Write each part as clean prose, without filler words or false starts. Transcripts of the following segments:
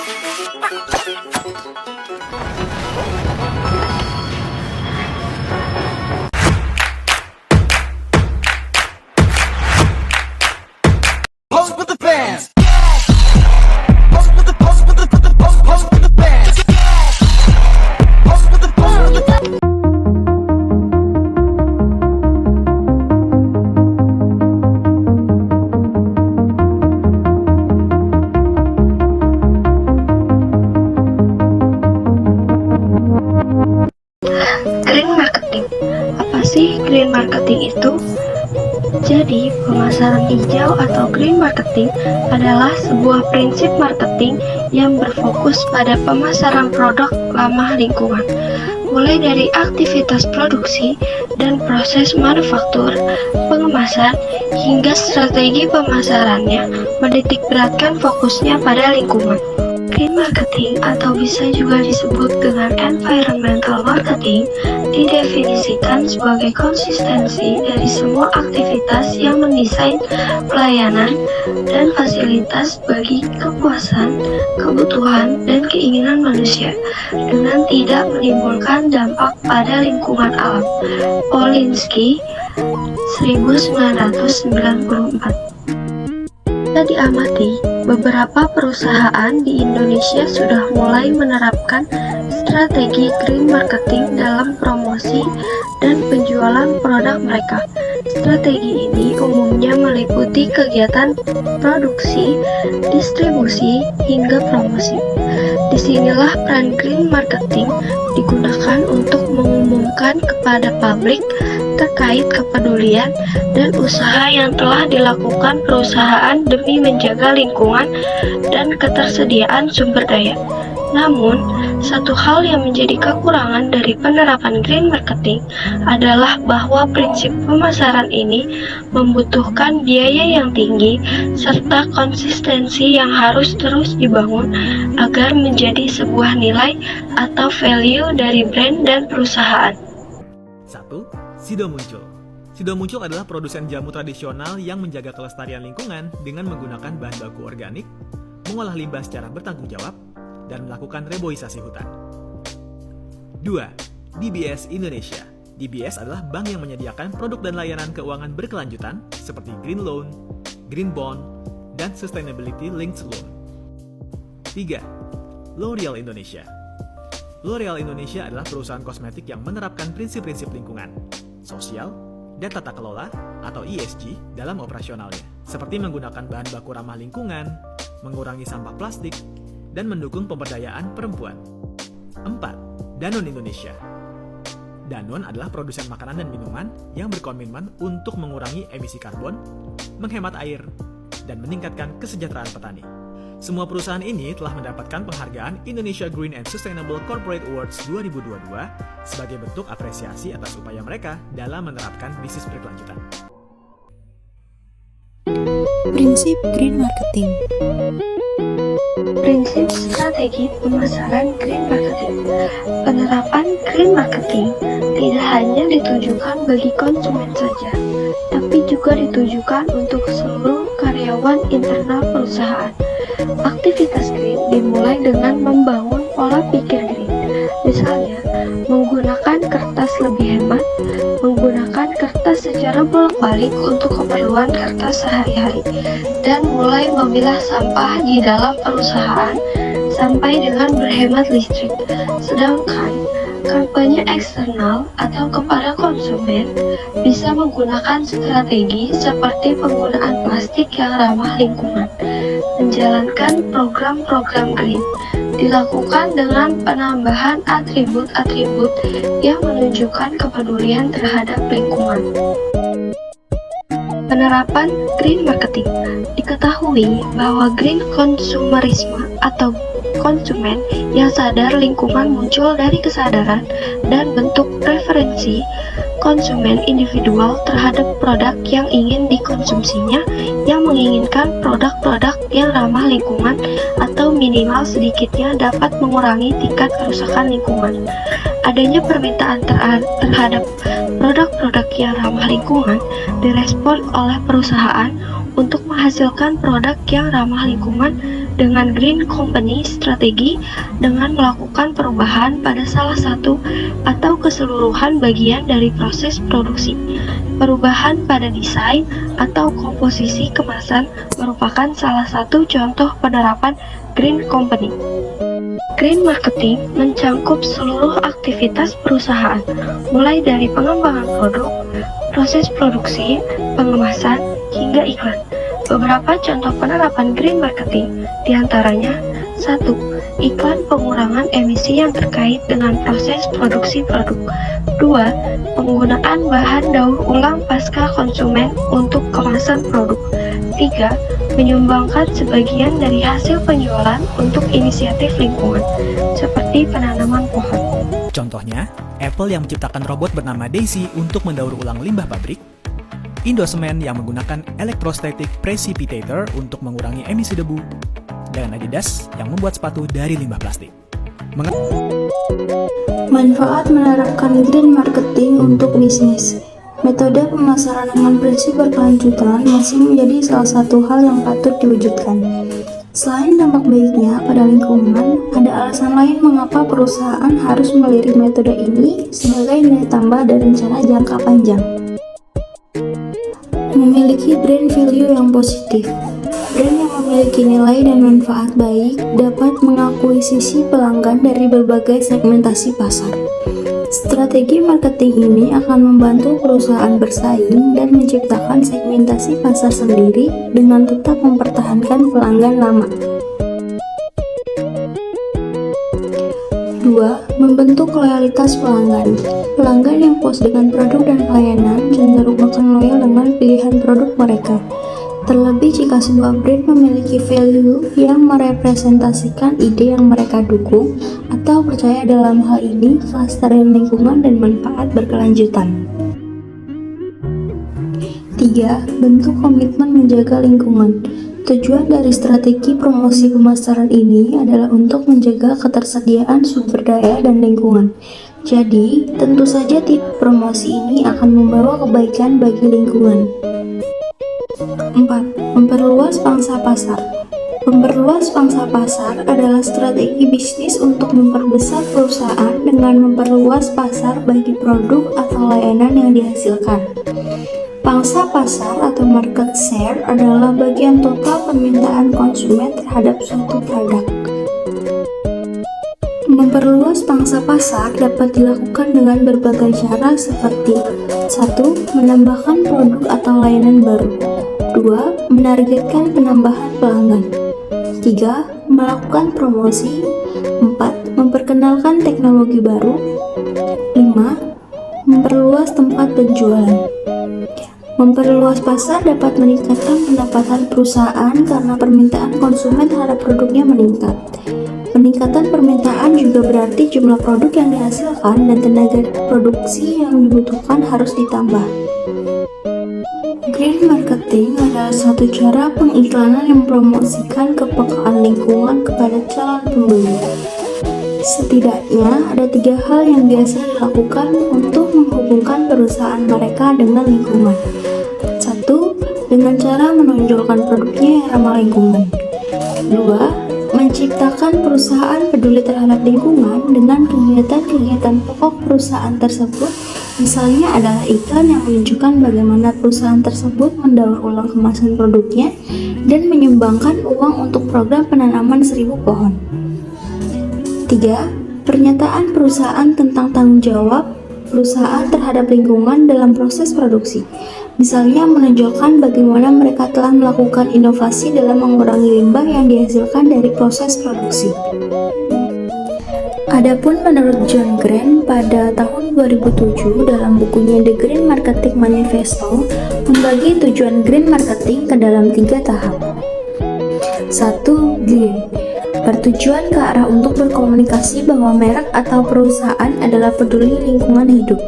Pose with the fans. Pose with the pose with the pose with the fans. Pose with the pose with the. Green marketing. Apa sih green marketing itu? Jadi, pemasaran hijau atau green marketing adalah sebuah prinsip marketing yang berfokus pada pemasaran produk ramah lingkungan, mulai dari aktivitas produksi dan proses manufaktur, pengemasan, hingga strategi pemasarannya menitik beratkan fokusnya pada lingkungan. Green marketing atau bisa juga disebut dengan environmental marketing didefinisikan sebagai konsistensi dari semua aktivitas yang mendesain pelayanan dan fasilitas bagi kepuasan, kebutuhan, dan keinginan manusia dengan tidak menimbulkan dampak pada lingkungan alam. Polinsky, 1994. Jika diamati, beberapa perusahaan di Indonesia sudah mulai menerapkan strategi green marketing dalam promosi dan penjualan produk mereka. Strategi ini umumnya meliputi kegiatan produksi, distribusi, hingga promosi. Disinilah peran green marketing digunakan untuk mengumumkan kepada publik terkait kepedulian dan usaha yang telah dilakukan perusahaan demi menjaga lingkungan dan ketersediaan sumber daya. Namun, satu hal yang menjadi kekurangan dari penerapan green marketing adalah bahwa prinsip pemasaran ini membutuhkan biaya yang tinggi serta konsistensi yang harus terus dibangun agar menjadi sebuah nilai atau value dari brand dan perusahaan. 1. Sido Muncul. Sido Muncul adalah produsen jamu tradisional yang menjaga kelestarian lingkungan dengan menggunakan bahan baku organik, mengolah limbah secara bertanggung jawab, dan melakukan reboisasi hutan. 2. DBS Indonesia. DBS adalah bank yang menyediakan produk dan layanan keuangan berkelanjutan seperti Green Loan, Green Bond, dan Sustainability Linked Loan. 3. L'Oreal Indonesia. L'Oreal Indonesia adalah perusahaan kosmetik yang menerapkan prinsip-prinsip lingkungan, sosial, dan tata kelola atau ESG dalam operasionalnya, seperti menggunakan bahan baku ramah lingkungan, mengurangi sampah plastik, dan mendukung pemberdayaan perempuan. 4. Danone Indonesia. Danone adalah produsen makanan dan minuman yang berkomitmen untuk mengurangi emisi karbon, menghemat air, dan meningkatkan kesejahteraan petani. Semua perusahaan ini telah mendapatkan penghargaan Indonesia Green and Sustainable Corporate Awards 2022 sebagai bentuk apresiasi atas upaya mereka dalam menerapkan bisnis berkelanjutan. Prinsip green marketing. Prinsip strategi pemasaran green marketing. Penerapan green marketing tidak hanya ditujukan bagi konsumen saja, tapi juga ditujukan untuk seluruh karyawan internal perusahaan. Aktivitas green dimulai dengan membangun pola pikir green. Misalnya, menggunakan kertas lebih hemat, menggunakan kertas secara bolak-balik untuk keperluan kertas sehari-hari, dan mulai memilah sampah di dalam perusahaan sampai dengan berhemat listrik. Sedangkan kampanye eksternal atau kepada konsumen bisa menggunakan strategi seperti penggunaan plastik yang ramah lingkungan. Menjalankan program-program green dilakukan dengan penambahan atribut-atribut yang menunjukkan kepedulian terhadap lingkungan. Penerapan green marketing. Diketahui bahwa green konsumerisme atau konsumen yang sadar lingkungan muncul dari kesadaran dan bentuk preferensi konsumen individual terhadap produk yang ingin dikonsumsinya, yang menginginkan produk-produk yang ramah lingkungan atau minimal sedikitnya dapat mengurangi tingkat kerusakan lingkungan. Adanya permintaan terhadap produk-produk yang ramah lingkungan direspon oleh perusahaan untuk menghasilkan produk yang ramah lingkungan dengan green company strategi dengan melakukan perubahan pada salah satu atau keseluruhan bagian dari proses produksi. Perubahan pada desain atau komposisi kemasan merupakan salah satu contoh penerapan green company. Green marketing mencangkup seluruh aktivitas perusahaan, mulai dari pengembangan produk, proses produksi, pengemasan, hingga iklan. Beberapa contoh penerapan green marketing diantaranya 1. Iklan pengurangan emisi yang terkait dengan proses produksi produk. 2. Penggunaan bahan daur ulang pasca konsumen untuk kemasan produk. 3. Menyumbangkan sebagian dari hasil penjualan untuk inisiatif lingkungan, seperti penanaman pohon. Contohnya, Apple yang menciptakan robot bernama Daisy untuk mendaur ulang limbah pabrik, Indosemen yang menggunakan electrostatic precipitator untuk mengurangi emisi debu, dan Adidas yang membuat sepatu dari limbah plastik. Manfaat menerapkan green marketing untuk bisnis. Metode pemasaran dengan prinsip berkelanjutan masih menjadi salah satu hal yang patut diwujudkan. Selain dampak baiknya pada lingkungan, ada alasan lain mengapa perusahaan harus melirik metode ini sebagai nilai tambah dan rencana jangka panjang. Memiliki brand value yang positif. Brand yang memiliki nilai dan manfaat baik dapat mengakuisisi pelanggan dari berbagai segmentasi pasar. Strategi marketing ini akan membantu perusahaan bersaing dan menciptakan segmentasi pasar sendiri dengan tetap mempertahankan pelanggan lama. 2. Membentuk loyalitas pelanggan. Pelanggan yang puas dengan produk dan pelayanan cenderung akan loyal dengan pilihan produk mereka. Terlebih jika sebuah brand memiliki value yang merepresentasikan ide yang mereka dukung atau percaya dalam hal ini kelestarian lingkungan dan manfaat berkelanjutan. 3. Bentuk komitmen menjaga lingkungan. Tujuan dari strategi promosi pemasaran ini adalah untuk menjaga ketersediaan sumber daya dan lingkungan. Jadi, tentu saja tipe promosi ini akan membawa kebaikan bagi lingkungan. 4. Memperluas pangsa pasar. Memperluas pangsa pasar adalah strategi bisnis untuk memperbesar perusahaan dengan memperluas pasar bagi produk atau layanan yang dihasilkan. Pangsa pasar atau market share adalah bagian total permintaan konsumen terhadap suatu produk. Memperluas pangsa pasar dapat dilakukan dengan berbagai cara seperti 1. Menambahkan produk atau layanan baru. 2. Menargetkan penambahan pelanggan. 3. Melakukan promosi. 4. Memperkenalkan teknologi baru. 5. Memperluas tempat penjualan. Memperluas pasar dapat meningkatkan pendapatan perusahaan karena permintaan konsumen terhadap produknya meningkat. Peningkatan permintaan juga berarti jumlah produk yang dihasilkan dan tenaga produksi yang dibutuhkan harus ditambah. Green marketing adalah suatu cara pengiklanan yang mempromosikan kepekaan lingkungan kepada calon pembeli. Setidaknya ada 3 hal yang biasa dilakukan untuk menghubungkan perusahaan mereka dengan lingkungan. 1. Dengan cara menonjolkan produknya yang ramah lingkungan. 2. Menciptakan perusahaan peduli terhadap lingkungan dengan kegiatan-kegiatan pokok perusahaan tersebut. Misalnya adalah iklan yang menunjukkan bagaimana perusahaan tersebut mendaur ulang kemasan produknya dan menyumbangkan uang untuk program penanaman 1000 pohon. 3. Pernyataan perusahaan tentang tanggung jawab perusahaan terhadap lingkungan dalam proses produksi. Misalnya menunjukkan bagaimana mereka telah melakukan inovasi dalam mengurangi limbah yang dihasilkan dari proses produksi. Adapun menurut John Grant pada tahun 2007 dalam bukunya The Green Marketing Manifesto membagi tujuan green marketing ke dalam 3 tahap. 1. Green bertujuan ke arah untuk berkomunikasi bahwa merek atau perusahaan adalah peduli lingkungan hidup.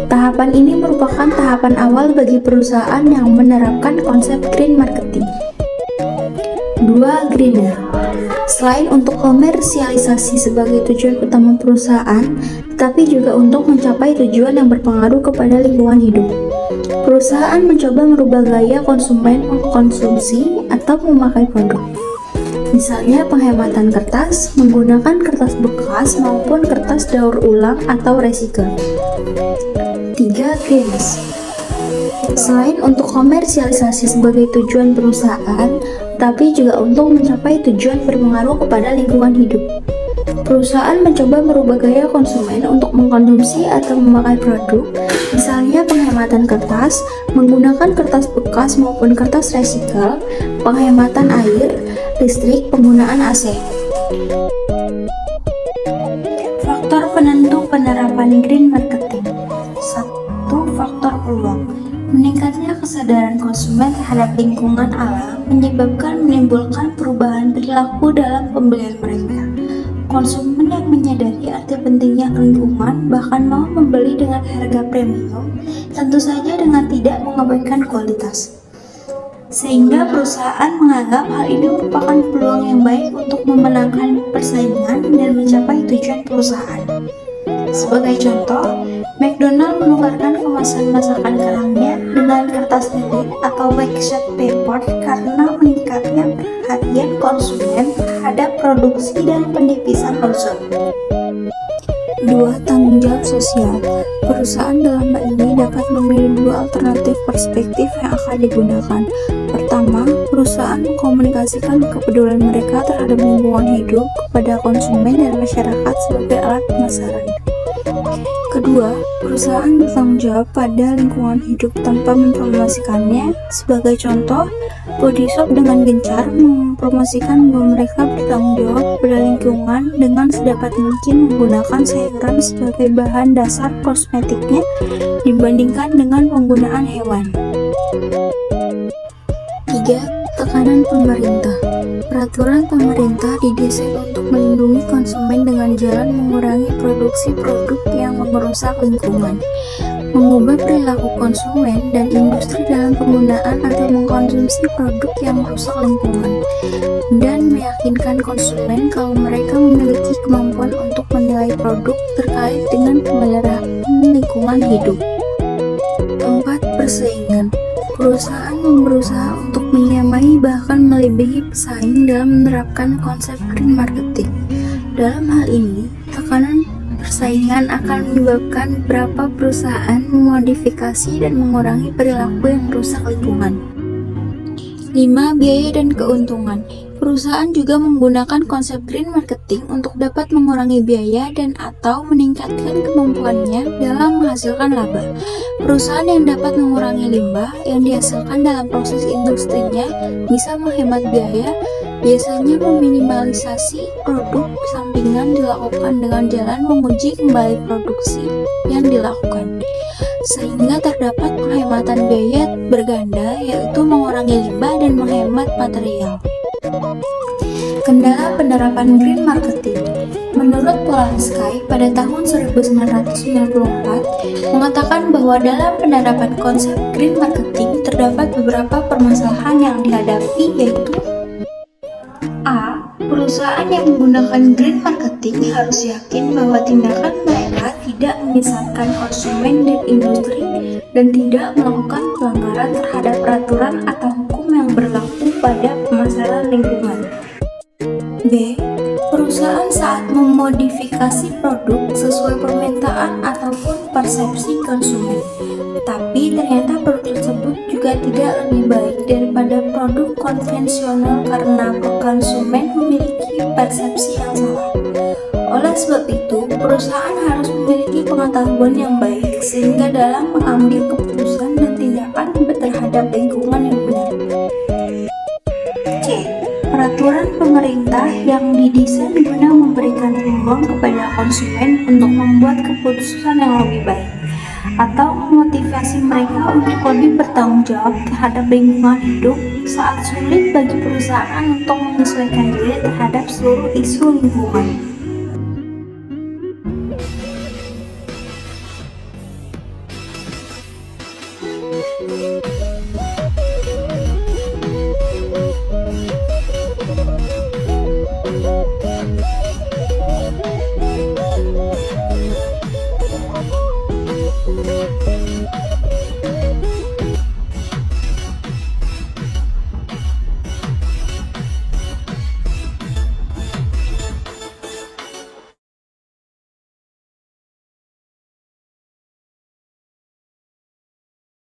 Tahapan ini merupakan tahapan awal bagi perusahaan yang menerapkan konsep green marketing. 2. Greener. Selain untuk komersialisasi sebagai tujuan utama perusahaan, tetapi juga untuk mencapai tujuan yang berpengaruh kepada lingkungan hidup. Perusahaan mencoba merubah gaya konsumen mengkonsumsi atau memakai produk. Misalnya penghematan kertas, menggunakan kertas bekas maupun kertas daur ulang atau recycle. 3. Greenness. Selain untuk komersialisasi sebagai tujuan perusahaan, tapi juga untuk mencapai tujuan berpengaruh kepada lingkungan hidup. Perusahaan mencoba merubah gaya konsumen untuk mengkonsumsi atau memakai produk, misalnya penghematan kertas, menggunakan kertas bekas maupun kertas recycle, penghematan air, listrik, penggunaan AC. Faktor penentu penerapan green marketing. 1. Faktor peluang. Meningkatnya kesadaran konsumen terhadap lingkungan alam menyebabkan menimbulkan perubahan perilaku dalam pembelian mereka. Konsumen yang menyadari arti pentingnya lingkungan bahkan mau membeli dengan harga premium, tentu saja dengan tidak mengabaikan kualitas. Sehingga perusahaan menganggap hal ini merupakan peluang yang baik untuk memenangkan persaingan dan mencapai tujuan perusahaan. Sebagai contoh, McDonald menukarkan kemasan masakan kerangnya dengan kertas lilin atau backshot paper karena meningkatnya perhatian konsumen terhadap produksi dan penipisan ozon. 2. Tanggung jawab sosial. Perusahaan dalam hal ini dapat memilih dua alternatif perspektif yang akan digunakan. Pertama, perusahaan mengkomunikasikan kepedulian mereka terhadap lingkungan hidup kepada konsumen dan masyarakat sebagai alat pemasaran. Kedua, perusahaan bertanggung jawab pada lingkungan hidup tanpa mempromosikannya. Sebagai contoh, Body Shop dengan gencar mempromosikan bahwa mereka bertanggung jawab pada lingkungan dengan sedapat mungkin menggunakan sayuran sebagai bahan dasar kosmetiknya dibandingkan dengan penggunaan hewan. 3. Tekanan pemerintah. Peraturan pemerintah didesain untuk melindungi konsumen dengan jalan mengurangi produksi produk yang merusak lingkungan, mengubah perilaku konsumen dan industri dalam penggunaan atau mengkonsumsi produk yang merusak lingkungan, dan meyakinkan konsumen kalau mereka memiliki kemampuan untuk menilai produk terkait dengan pemeliharaan lingkungan hidup. 4. Persaingan. Perusahaan berusaha untuk menyamai bahkan melebihi pesaing dalam menerapkan konsep green marketing. Dalam hal ini, tekanan persaingan akan menyebabkan beberapa perusahaan memodifikasi dan mengurangi perilaku yang merusak lingkungan. 5. Biaya dan keuntungan. Perusahaan juga menggunakan konsep green marketing untuk dapat mengurangi biaya dan atau meningkatkan kemampuannya dalam menghasilkan laba. Perusahaan yang dapat mengurangi limbah yang dihasilkan dalam proses industrinya bisa menghemat biaya, biasanya meminimalisasi produk sampingan dilakukan dengan jalan menguji kembali produksi yang dilakukan. Sehingga terdapat penghematan biaya berganda, yaitu mengurangi limbah dan menghemat material. Kendala penerapan green marketing. Menurut Polanski pada tahun 1994 mengatakan bahwa dalam penerapan konsep green marketing terdapat beberapa permasalahan yang dihadapi, yaitu A. Perusahaan yang menggunakan green marketing harus yakin bahwa tindakan mereka tidak menyesatkan konsumen dan industri dan tidak melakukan pelanggaran terhadap peraturan atau hukum yang berlaku pada pemasaran lingkungan. B. Perusahaan saat memodifikasi produk sesuai permintaan ataupun persepsi konsumen, tapi ternyata produk tersebut juga tidak lebih baik daripada produk konvensional karena konsumen memiliki persepsi yang salah. Oleh sebab itu, perusahaan harus memiliki pengetahuan yang baik sehingga dalam mengambil keputusan dan tindakan terhadap lingkungan yang benar. C. Peraturan pemerintah yang didesain guna memberikan ruang kepada konsumen untuk membuat keputusan yang lebih baik atau memotivasi mereka untuk lebih bertanggung jawab terhadap lingkungan hidup saat sulit bagi perusahaan untuk menyesuaikan diri terhadap seluruh isu lingkungan.